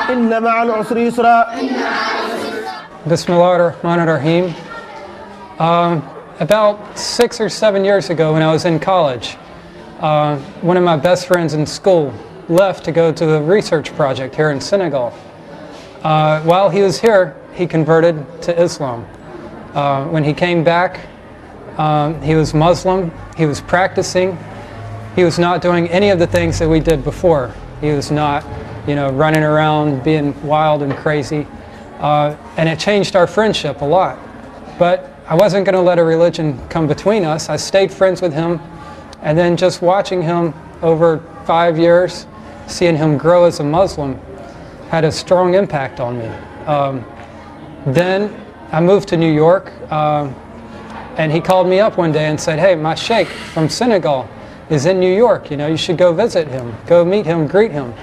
إن مع العسر يسرا. Bismillah ar-Rahman ar-Rahim. About 6 or 7 years ago when I was in college, one of my best friends in school left to go to a research project here in Senegal. While he was here, he converted to Islam. When he came back, he was Muslim, he was practicing, he was not doing any of the things that we did before. He was not, running around being wild and crazy. And it changed our friendship a lot. But I wasn't going to let a religion come between us. I stayed friends with him, and then just watching him over 5 years, seeing him grow as a Muslim, had a strong impact on me. Then I moved to New York, and he called me up one day and said, "Hey, my sheikh from Senegal is in New York. You should go visit him, go meet him, greet him."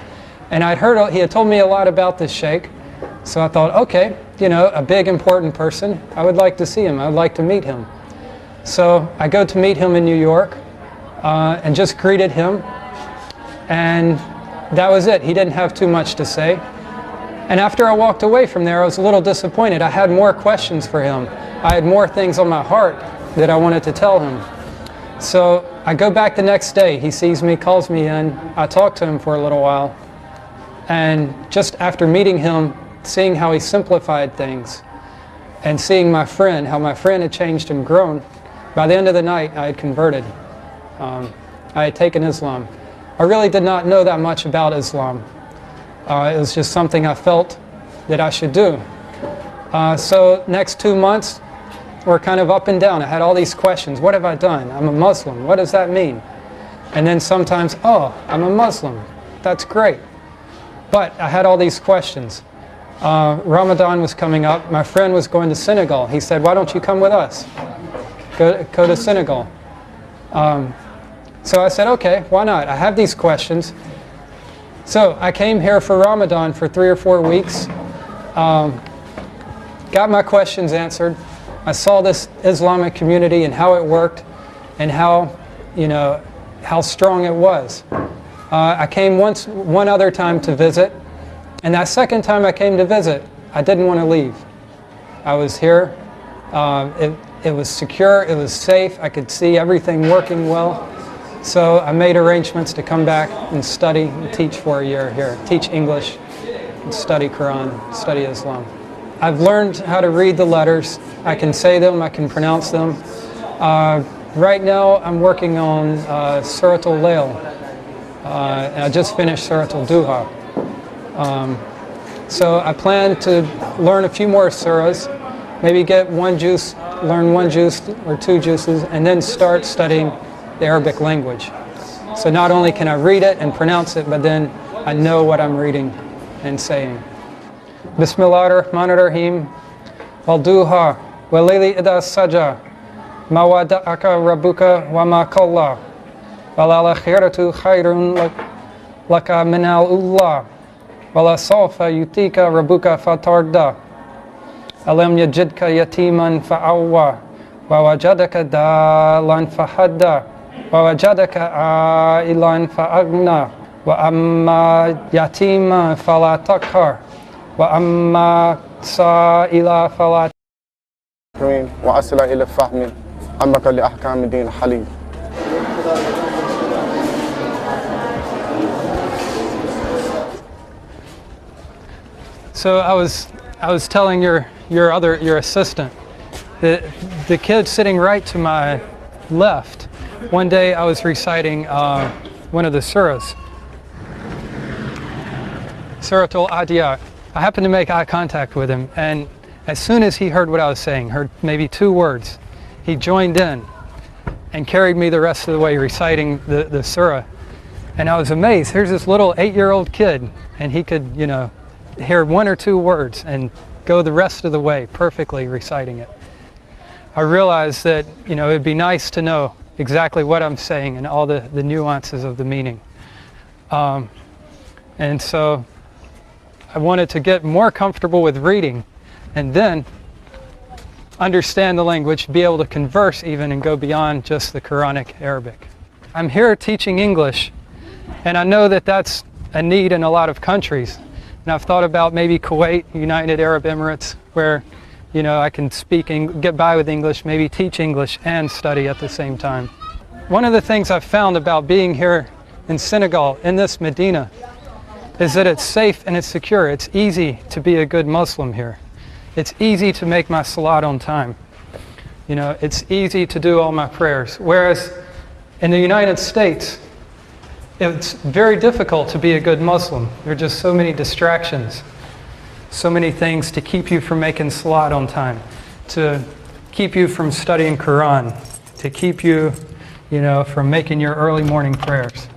And I'd heard he had told me a lot about this sheikh, so I thought, okay, a big important person. I would like to see him. I would like to meet him. So I go to meet him in New York, and just greeted him, and that was it. He didn't have too much to say. And after I walked away from there, I was a little disappointed. I had more questions for him. I had more things on my heart that I wanted to tell him. So I go back the next day. He sees me, calls me in. I talk to him for a little while. And just after meeting him, seeing how he simplified things, and seeing how my friend had changed and grown, by the end of the night I had converted. I had taken Islam. I really did not know that much about Islam. It was just something I felt that I should do. So next 2 months were kind of up and down. I had all these questions. What have I done? I'm a Muslim. What does that mean? And then sometimes, oh, I'm a Muslim. That's great. But I had all these questions. Ramadan was coming up. My friend was going to Senegal. He said, "Why don't you come with us? Go to Senegal." So I said, okay, why not? I have these questions. So I came here for Ramadan for 3 or 4 weeks. Got my questions answered. I saw this Islamic community and how it worked, and how strong it was. I came one other time to visit, and that second time I came to visit, I didn't want to leave. I was here. It was secure, it was safe, I could see everything working well. So I made arrangements to come back and study and teach for a year here, teach English, and study Quran, study Islam. I've learned how to read the letters. I can say them, I can pronounce them. Right now I'm working on Surat al-Layl. I just finished Surat al-Duha. So I plan to learn a few more surahs, maybe get learn one juice or 2 juices, and then start studying the Arabic language. So not only can I read it and pronounce it, but then I know what I'm reading and saying. Bismillah ar-Rahman ar-Rahim. Wal-duha wal-layli idha saja ma wada'aka rabbuka wa ma qalla wal-akhiratu khayrun laka min al-ula wala sawfa yutika rabbuka fatarda alam yajidka yatiman fa'awwa wa wajadaka dalan fahadda wa wajadaka ailan fa'agna wa amma yatima fala taqhar wa amma sa'ila fala wa asila ila fahmin amaka li ahkam din halim. So I was telling your assistant, the kid sitting right to my left, one day I was reciting one of the surahs, Surah al-Adiyat. I happened to make eye contact with him, and as soon as he heard what I was saying, heard maybe 2 words, he joined in and carried me the rest of the way reciting the surah. And I was amazed. Here's this little 8-year-old kid, and he could, hear 1 or 2 words and go the rest of the way perfectly reciting it. I realized that it'd be nice to know exactly what I'm saying and all the nuances of the meaning. And so I wanted to get more comfortable with reading, and then understand the language, be able to converse even and go beyond just the Quranic Arabic. I'm here teaching English, and I know that that's a need in a lot of countries. And I've thought about maybe Kuwait, United Arab Emirates, where, you know, I can speak and get by with English, maybe teach English and study at the same time. One of the things I've found about being here in Senegal, in this Medina, is that it's safe and it's secure. It's easy to be a good Muslim here. It's easy to make my salat on time. You know, it's easy to do all my prayers. Whereas in the United States, it's very difficult to be a good Muslim. There are just so many distractions, so many things to keep you from making salat on time, to keep you from studying Quran, to keep you, you know, from making your early morning prayers.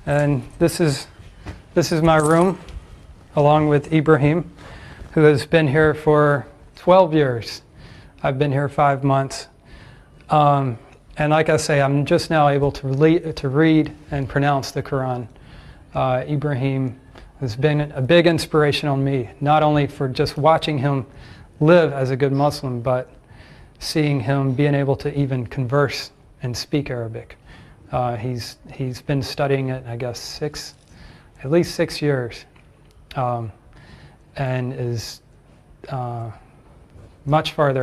And this is my room, along with Ibrahim, who has been here for 12 years. I've been here 5 months. And like I say, I'm just now able to read and pronounce the Quran. Ibrahim has been a big inspiration on me, not only for just watching him live as a good Muslim, but seeing him being able to even converse and speak Arabic. He's been studying it, I guess, at least 6 years, and is much farther